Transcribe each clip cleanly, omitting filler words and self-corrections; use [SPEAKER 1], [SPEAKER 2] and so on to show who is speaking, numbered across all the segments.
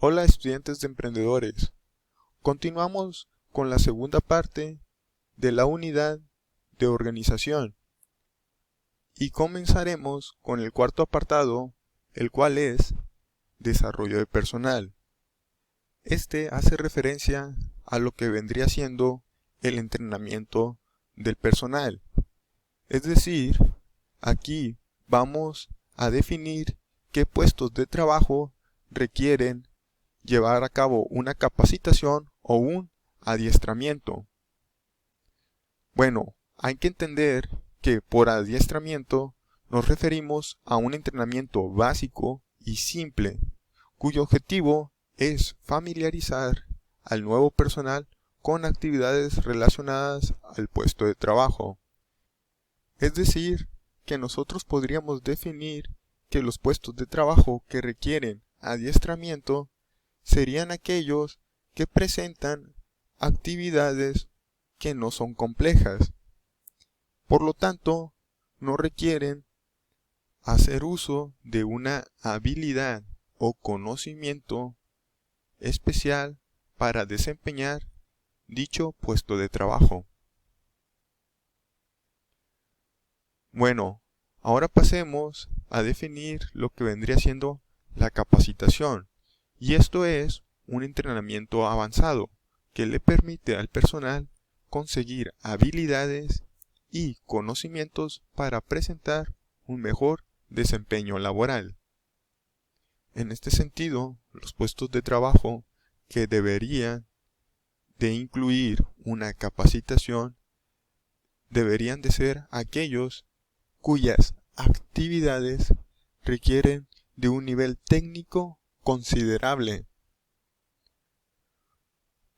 [SPEAKER 1] Hola estudiantes de emprendedores. Continuamos con la segunda parte de la unidad de organización y comenzaremos con el cuarto apartado, el cual es desarrollo de personal. Este hace referencia a lo que vendría siendo el entrenamiento del personal. Es decir, aquí vamos a definir qué puestos de trabajo requieren llevar a cabo una capacitación o un adiestramiento. Bueno, hay que entender que por adiestramiento nos referimos a un entrenamiento básico y simple, cuyo objetivo es familiarizar al nuevo personal con actividades relacionadas al puesto de trabajo. Es decir, que nosotros podríamos definir que los puestos de trabajo que requieren adiestramiento serían aquellos que presentan actividades que no son complejas. Por lo tanto, no requieren hacer uso de una habilidad o conocimiento especial para desempeñar dicho puesto de trabajo. Bueno, ahora pasemos a definir lo que vendría siendo la capacitación. Y esto es un entrenamiento avanzado que le permite al personal conseguir habilidades y conocimientos para presentar un mejor desempeño laboral. En este sentido, los puestos de trabajo que deberían de incluir una capacitación deberían de ser aquellos cuyas actividades requieren de un nivel técnico considerable.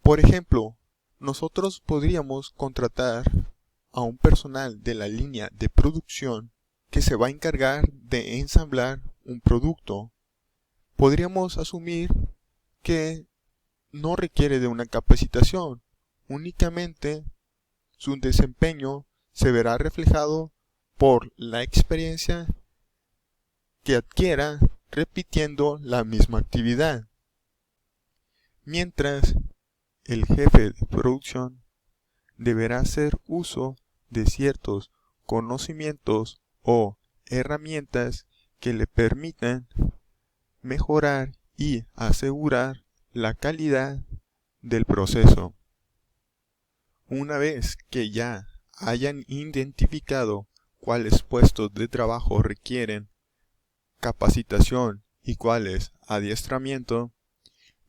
[SPEAKER 1] Por ejemplo, nosotros podríamos contratar a un personal de la línea de producción que se va a encargar de ensamblar un producto. Podríamos asumir que no requiere de una capacitación, únicamente su desempeño se verá reflejado por la experiencia que adquiera repitiendo la misma actividad. Mientras el jefe de producción deberá hacer uso de ciertos conocimientos o herramientas que le permitan mejorar y asegurar la calidad del proceso. Una vez que ya hayan identificado cuáles puestos de trabajo requieren capacitación y cuáles adiestramiento,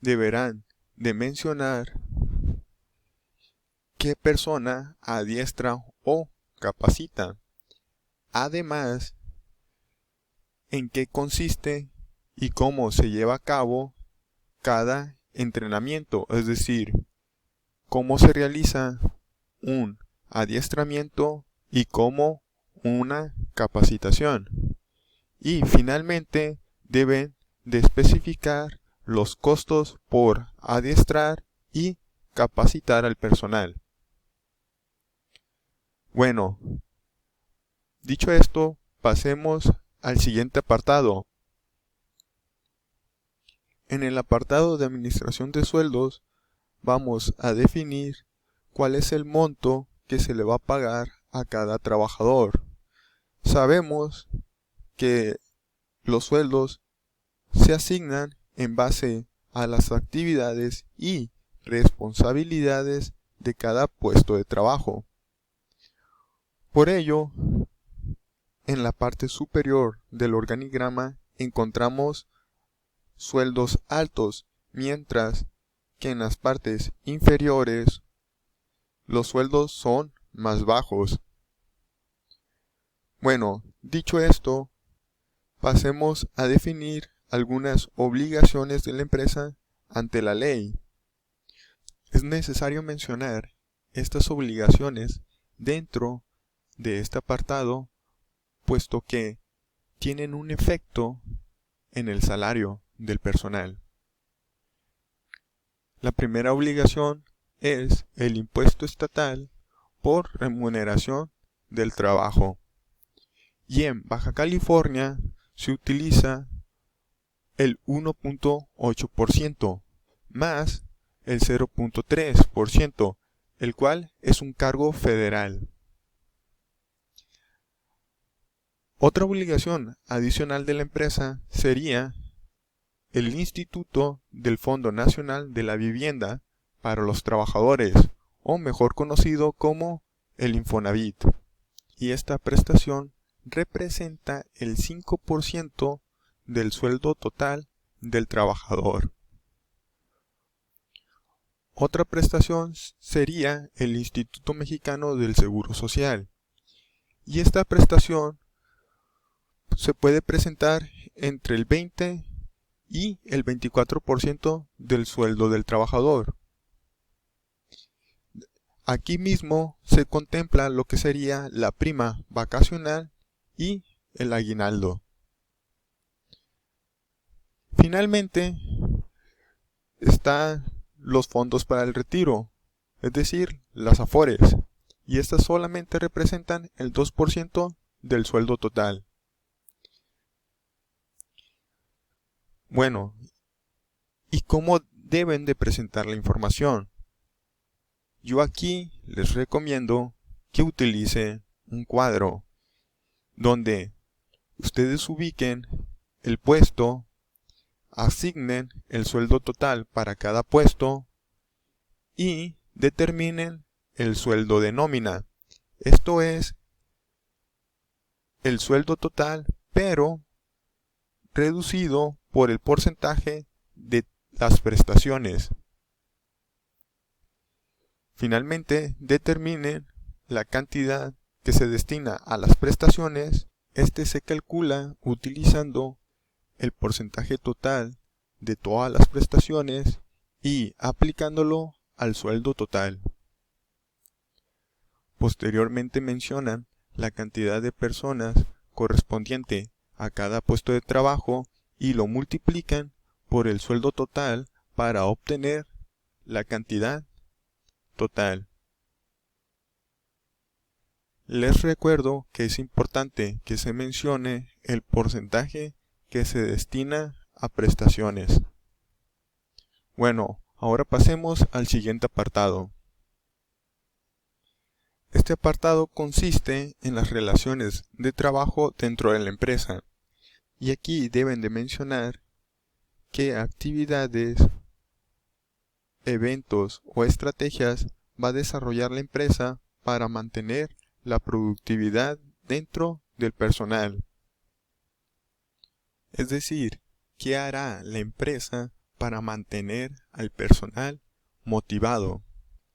[SPEAKER 1] deberán de mencionar qué persona adiestra o capacita. Además, en qué consiste y cómo se lleva a cabo cada entrenamiento, es decir, cómo se realiza un adiestramiento y cómo una capacitación. Y finalmente deben de especificar los costos por adiestrar y capacitar al personal. Bueno, dicho esto, pasemos al siguiente apartado. En el apartado de administración de sueldos vamos a definir cuál es el monto que se le va a pagar a cada trabajador. Sabemos que los sueldos se asignan en base a las actividades y responsabilidades de cada puesto de trabajo. Por ello, en la parte superior del organigrama encontramos sueldos altos, mientras que en las partes inferiores los sueldos son más bajos. Bueno, dicho esto, pasemos a definir algunas obligaciones de la empresa ante la ley. Es necesario mencionar estas obligaciones dentro de este apartado, puesto que tienen un efecto en el salario del personal. La primera obligación es el impuesto estatal por remuneración del trabajo. Y en Baja California se utiliza el 1.8% más el 0.3%, el cual es un cargo federal. Otra obligación adicional de la empresa sería el Instituto del Fondo Nacional de la Vivienda para los Trabajadores, o mejor conocido como el Infonavit, y esta prestación representa el 5% del sueldo total del trabajador. Otra prestación sería el Instituto Mexicano del Seguro Social, y esta prestación se puede presentar entre el 20 y el 24% del sueldo del trabajador. Aquí mismo se contempla lo que sería la prima vacacional y el aguinaldo. Finalmente, están los fondos para el retiro, es decir, las afores, y estas solamente representan el 2% del sueldo total. Bueno, ¿y cómo deben de presentar la información? Yo aquí les recomiendo que utilicen un cuadro donde ustedes ubiquen el puesto, asignen el sueldo total para cada puesto y determinen el sueldo de nómina. Esto es el sueldo total, pero reducido por el porcentaje de las prestaciones. Finalmente, determinen la cantidad que se destina a las prestaciones. Este se calcula utilizando el porcentaje total de todas las prestaciones y aplicándolo al sueldo total. Posteriormente mencionan la cantidad de personas correspondiente a cada puesto de trabajo y lo multiplican por el sueldo total para obtener la cantidad total. Les recuerdo que es importante que se mencione el porcentaje que se destina a prestaciones. Bueno, ahora pasemos al siguiente apartado. Este apartado consiste en las relaciones de trabajo dentro de la empresa, y aquí deben de mencionar qué actividades, eventos o estrategias va a desarrollar la empresa para mantener la productividad dentro del personal. Es decir, ¿qué hará la empresa para mantener al personal motivado?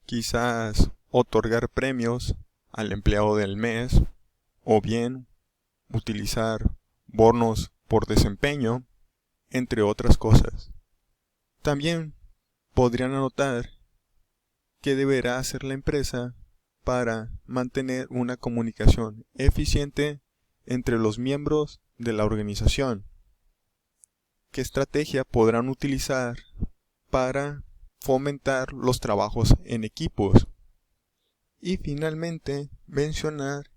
[SPEAKER 1] Quizás otorgar premios al empleado del mes, o bien utilizar bonos por desempeño, entre otras cosas. También podrían anotar qué deberá hacer la empresa para mantener una comunicación eficiente entre los miembros de la organización. ¿Qué estrategia podrán utilizar para fomentar los trabajos en equipos? Y finalmente mencionar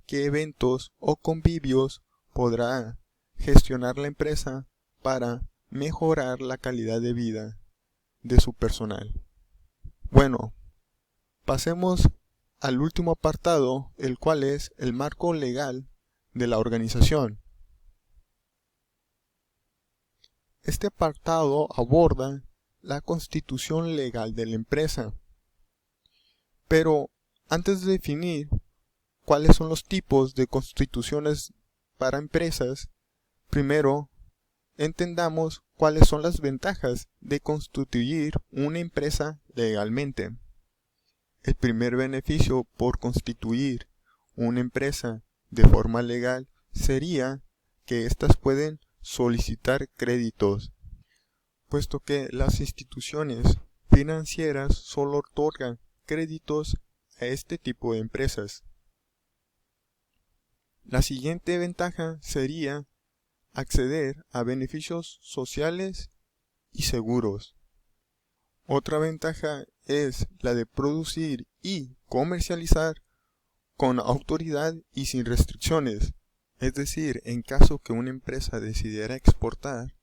[SPEAKER 1] qué eventos o convivios podrá gestionar la empresa para mejorar la calidad de vida de su personal. Bueno, pasemos al último apartado, el cual es el marco legal de la organización. Este apartado aborda la constitución legal de la empresa. Pero antes de definir cuáles son los tipos de constituciones para empresas, primero entendamos cuáles son las ventajas de constituir una empresa legalmente. El primer beneficio por constituir una empresa de forma legal sería que éstas pueden solicitar créditos, puesto que las instituciones financieras solo otorgan créditos a este tipo de empresas. La siguiente ventaja sería acceder a beneficios sociales y seguros. Otra ventaja es la de producir y comercializar con autoridad y sin restricciones. Es decir, en caso que una empresa decidiera exportar,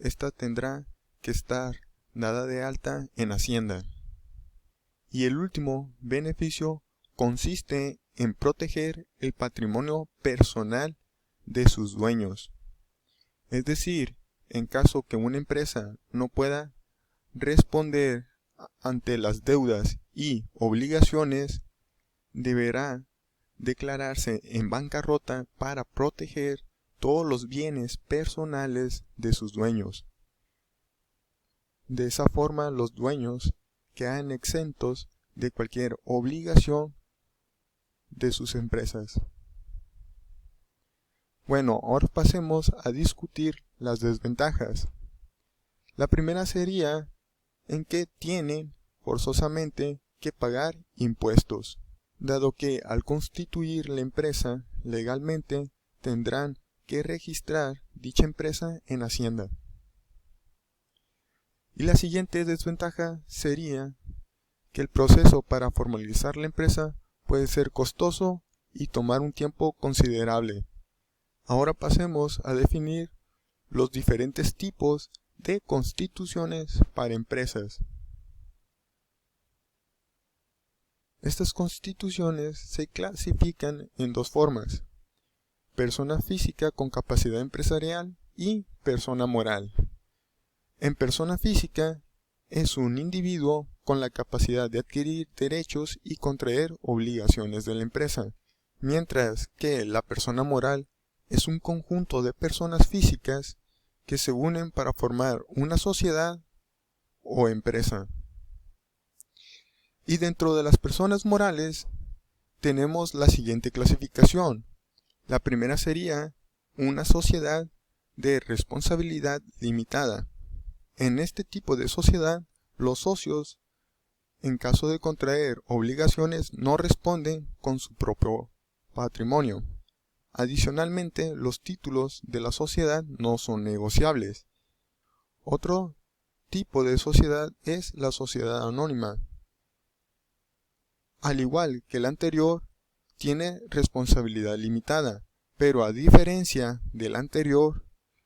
[SPEAKER 1] esta tendrá que estar dada de alta en Hacienda. Y el último beneficio consiste en proteger el patrimonio personal de sus dueños. Es decir, en caso que una empresa no pueda responder ante las deudas y obligaciones, deberá declararse en bancarrota para proteger todos los bienes personales de sus dueños. De esa forma, los dueños quedan exentos de cualquier obligación de sus empresas. Bueno, ahora pasemos a discutir las desventajas. La primera sería en que tienen forzosamente que pagar impuestos, dado que al constituir la empresa legalmente tendrán que registrar dicha empresa en Hacienda. Y la siguiente desventaja sería que el proceso para formalizar la empresa puede ser costoso y tomar un tiempo considerable. Ahora pasemos a definir los diferentes tipos de constituciones para empresas. Estas constituciones se clasifican en dos formas: persona física con capacidad empresarial y persona moral. En persona física es un individuo con la capacidad de adquirir derechos y contraer obligaciones de la empresa, mientras que la persona moral es un conjunto de personas físicas que se unen para formar una sociedad o empresa. Y dentro de las personas morales tenemos la siguiente clasificación. La primera sería una sociedad de responsabilidad limitada. En este tipo de sociedad, los socios, en caso de contraer obligaciones, no responden con su propio patrimonio. Adicionalmente, los títulos de la sociedad no son negociables. Otro tipo de sociedad es la sociedad anónima. Al igual que la anterior, tiene responsabilidad limitada, pero a diferencia de la anterior,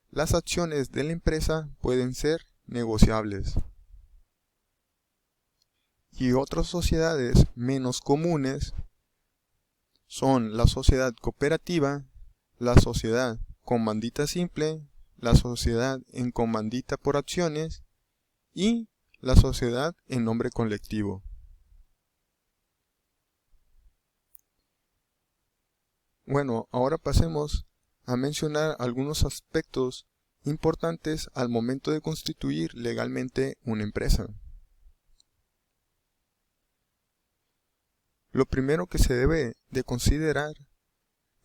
[SPEAKER 1] las acciones de la empresa pueden ser negociables. Y otras sociedades menos comunes son la sociedad cooperativa, la sociedad comandita simple, la sociedad en comandita por acciones y la sociedad en nombre colectivo. Bueno, ahora pasemos a mencionar algunos aspectos importantes al momento de constituir legalmente una empresa. Lo primero que se debe de considerar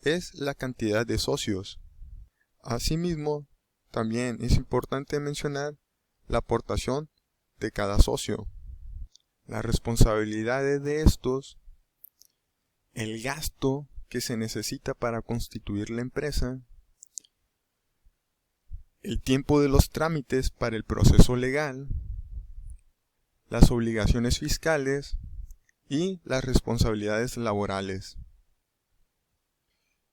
[SPEAKER 1] es la cantidad de socios. Asimismo, también es importante mencionar la aportación de cada socio, las responsabilidades de estos, el gasto que se necesita para constituir la empresa, el tiempo de los trámites para el proceso legal, las obligaciones fiscales y las responsabilidades laborales.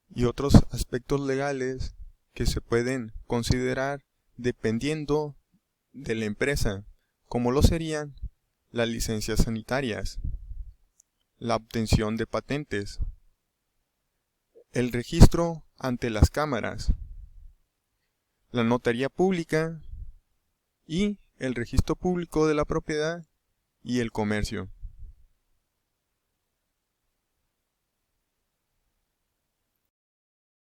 [SPEAKER 1] Y otros aspectos legales que se pueden considerar dependiendo de la empresa, como lo serían las licencias sanitarias, la obtención de patentes, el registro ante las cámaras, la notaría pública y el registro público de la propiedad y el comercio.